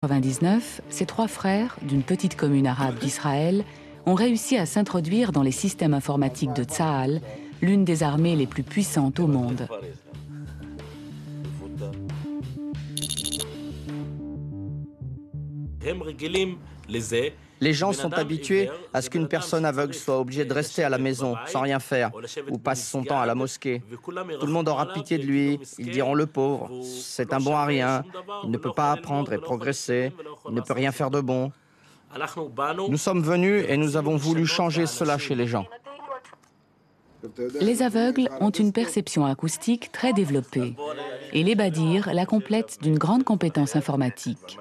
1999, ces trois frères, d'une petite commune arabe d'Israël, ont réussi à s'introduire dans les systèmes informatiques de Tsahal, l'une des armées les plus puissantes au monde. Les gens sont habitués à ce qu'une personne aveugle soit obligée de rester à la maison sans rien faire ou passe son temps à la mosquée. Tout le monde aura pitié de lui, ils diront le pauvre, c'est un bon à rien, il ne peut pas apprendre et progresser, il ne peut rien faire de bon. Nous sommes venus et nous avons voulu changer cela chez les gens. Les aveugles ont une perception acoustique très développée et les Badirs la complètent d'une grande compétence informatique.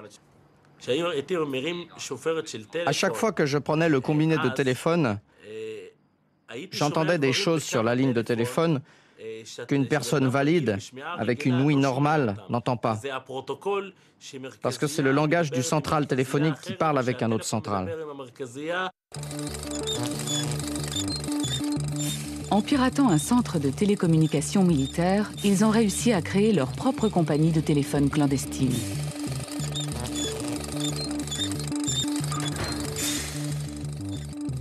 À chaque fois que je prenais le combiné de téléphone, j'entendais des choses sur la ligne de téléphone qu'une personne valide, avec une ouïe normale, n'entend pas. Parce que c'est le langage du central téléphonique qui parle avec un autre central. En piratant un centre de télécommunications militaire, ils ont réussi à créer leur propre compagnie de téléphone clandestine.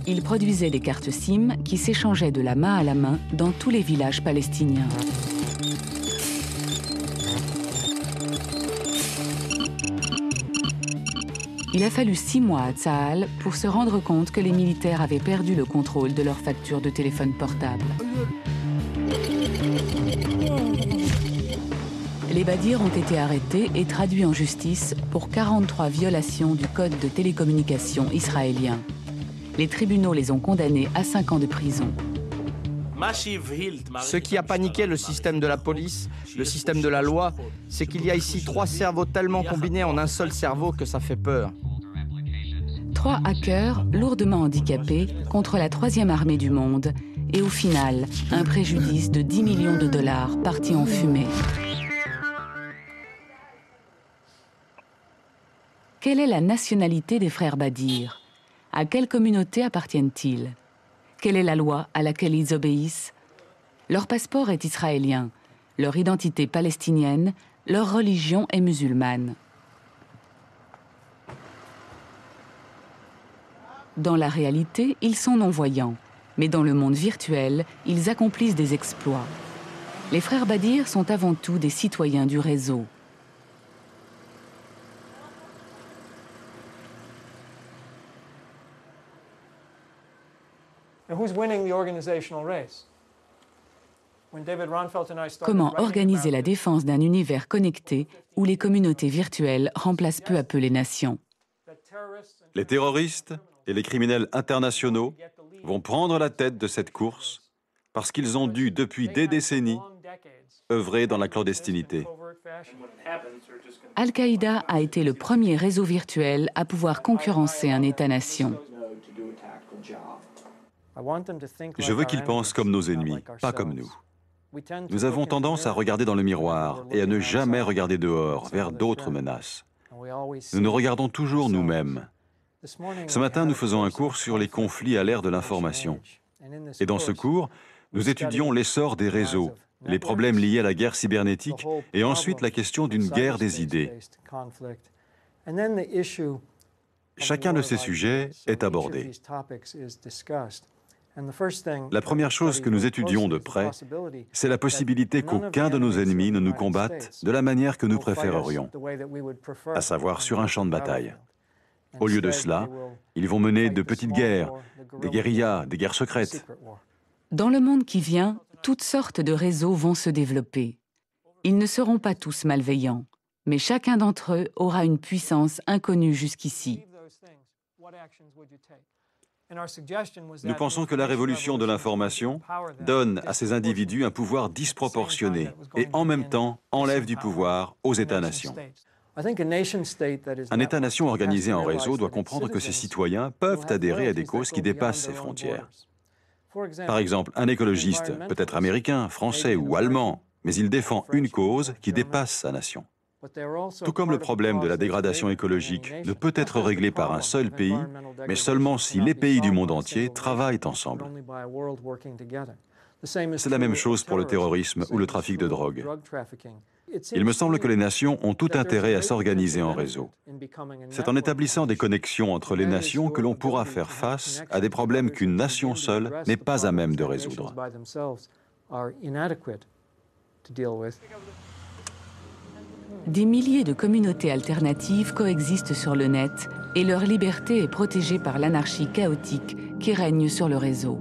Ils produisaient des cartes SIM qui s'échangeaient de la main à la main dans tous les villages palestiniens. Il a fallu 6 mois à Tsahal pour se rendre compte que les militaires avaient perdu le contrôle de leurs factures de téléphone portable. Les Badirs ont été arrêtés et traduits en justice pour 43 violations du code de télécommunication israélien. Les tribunaux les ont condamnés à 5 ans de prison. Ce qui a paniqué le système de la police, le système de la loi, c'est qu'il y a ici 3 cerveaux tellement combinés en un seul cerveau que ça fait peur. 3 hackers lourdement handicapés contre la 3e armée du monde et au final, un préjudice de 10 millions de dollars parti en fumée. Quelle est la nationalité des frères Badir? À quelle communauté appartiennent-ils? Quelle est la loi à laquelle ils obéissent? Leur passeport est israélien, leur identité palestinienne, leur religion est musulmane. Dans la réalité, ils sont non-voyants, mais dans le monde virtuel, ils accomplissent des exploits. Les frères Badir sont avant tout des citoyens du réseau. Comment organiser la défense d'un univers connecté où les communautés virtuelles remplacent peu à peu les nations? Les terroristes et les criminels internationaux vont prendre la tête de cette course parce qu'ils ont dû, depuis des décennies, œuvrer dans la clandestinité. Al-Qaïda a été le premier réseau virtuel à pouvoir concurrencer un État-nation. Je veux qu'ils pensent comme nos ennemis, pas comme nous. Nous avons tendance à regarder dans le miroir et à ne jamais regarder dehors, vers d'autres menaces. Nous nous regardons toujours nous-mêmes. Ce matin, nous faisons un cours sur les conflits à l'ère de l'information. Et dans ce cours, nous étudions l'essor des réseaux, les problèmes liés à la guerre cybernétique et ensuite la question d'une guerre des idées. Chacun de ces sujets est abordé. La première chose que nous étudions de près, c'est la possibilité qu'aucun de nos ennemis ne nous combatte de la manière que nous préférerions, à savoir sur un champ de bataille. Au lieu de cela, ils vont mener de petites guerres, des guérillas, des guerres secrètes. Dans le monde qui vient, toutes sortes de réseaux vont se développer. Ils ne seront pas tous malveillants, mais chacun d'entre eux aura une puissance inconnue jusqu'ici. Nous pensons que la révolution de l'information donne à ces individus un pouvoir disproportionné et en même temps enlève du pouvoir aux États-nations. Un État-nation organisé en réseau doit comprendre que ses citoyens peuvent adhérer à des causes qui dépassent ses frontières. Par exemple, un écologiste peut être américain, français ou allemand, mais il défend une cause qui dépasse sa nation. Tout comme le problème de la dégradation écologique ne peut être réglé par un seul pays, mais seulement si les pays du monde entier travaillent ensemble. C'est la même chose pour le terrorisme ou le trafic de drogue. Il me semble que les nations ont tout intérêt à s'organiser en réseau. C'est en établissant des connexions entre les nations que l'on pourra faire face à des problèmes qu'une nation seule n'est pas à même de résoudre. Des milliers de communautés alternatives coexistent sur le net et leur liberté est protégée par l'anarchie chaotique qui règne sur le réseau.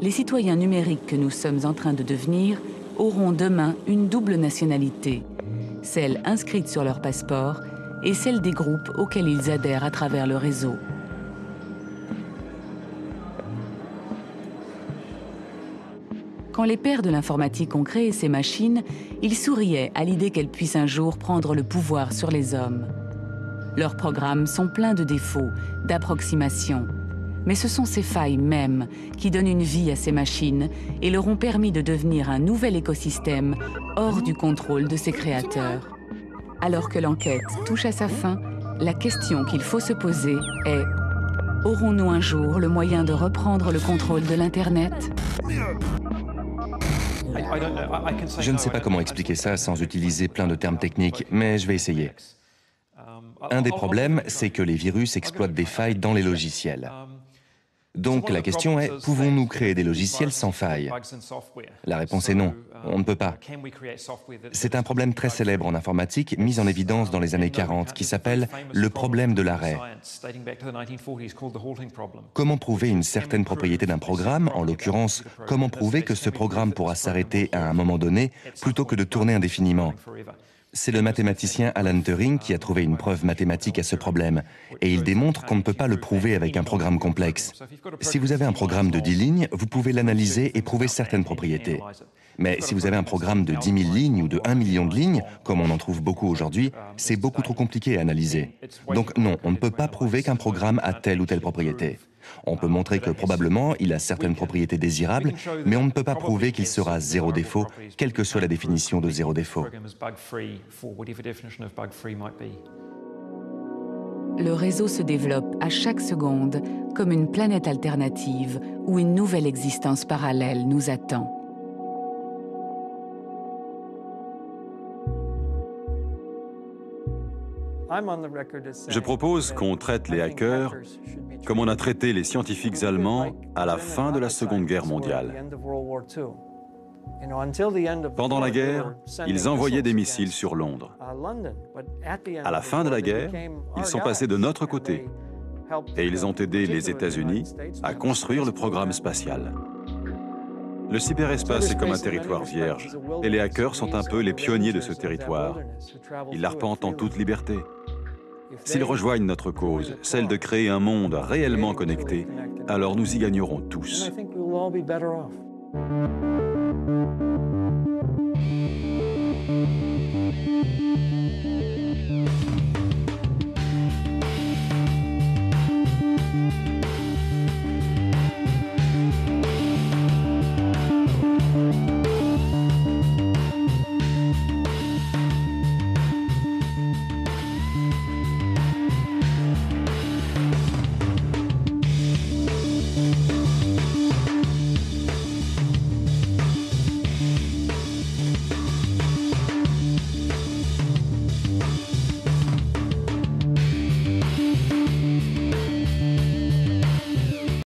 Les citoyens numériques que nous sommes en train de devenir auront demain une double nationalité, celle inscrite sur leur passeport et celle des groupes auxquels ils adhèrent à travers le réseau. Quand les pères de l'informatique ont créé ces machines, ils souriaient à l'idée qu'elles puissent un jour prendre le pouvoir sur les hommes. Leurs programmes sont pleins de défauts, d'approximations. Mais ce sont ces failles mêmes qui donnent une vie à ces machines et leur ont permis de devenir un nouvel écosystème hors du contrôle de ses créateurs. Alors que l'enquête touche à sa fin, la question qu'il faut se poser est: aurons-nous un jour le moyen de reprendre le contrôle de l'Internet ? Je ne sais pas comment expliquer ça sans utiliser plein de termes techniques, mais je vais essayer. Un des problèmes, c'est que les virus exploitent des failles dans les logiciels. Donc la question est, pouvons-nous créer des logiciels sans failles? La réponse est non, on ne peut pas. C'est un problème très célèbre en informatique, mis en évidence dans les années 40, qui s'appelle le problème de l'arrêt. Comment prouver une certaine propriété d'un programme, en l'occurrence, comment prouver que ce programme pourra s'arrêter à un moment donné, plutôt que de tourner indéfiniment? C'est le mathématicien Alan Turing qui a trouvé une preuve mathématique à ce problème, et il démontre qu'on ne peut pas le prouver avec un programme complexe. Si vous avez un programme de 10 lignes, vous pouvez l'analyser et prouver certaines propriétés. Mais si vous avez un programme de 10 000 lignes ou de 1 million de lignes, comme on en trouve beaucoup aujourd'hui, c'est beaucoup trop compliqué à analyser. Donc non, on ne peut pas prouver qu'un programme a telle ou telle propriété. On peut montrer que probablement il a certaines propriétés désirables, mais on ne peut pas prouver qu'il sera zéro défaut, quelle que soit la définition de zéro défaut. Le réseau se développe à chaque seconde comme une planète alternative où une nouvelle existence parallèle nous attend. Je propose qu'on traite les hackers comme on a traité les scientifiques allemands à la fin de la Seconde Guerre mondiale. Pendant la guerre, ils envoyaient des missiles sur Londres. À la fin de la guerre, ils sont passés de notre côté et ils ont aidé les États-Unis à construire le programme spatial. Le cyberespace est comme un territoire vierge et les hackers sont un peu les pionniers de ce territoire. Ils l'arpentent en toute liberté. S'ils rejoignent notre cause, celle de créer un monde réellement connecté, alors nous y gagnerons tous.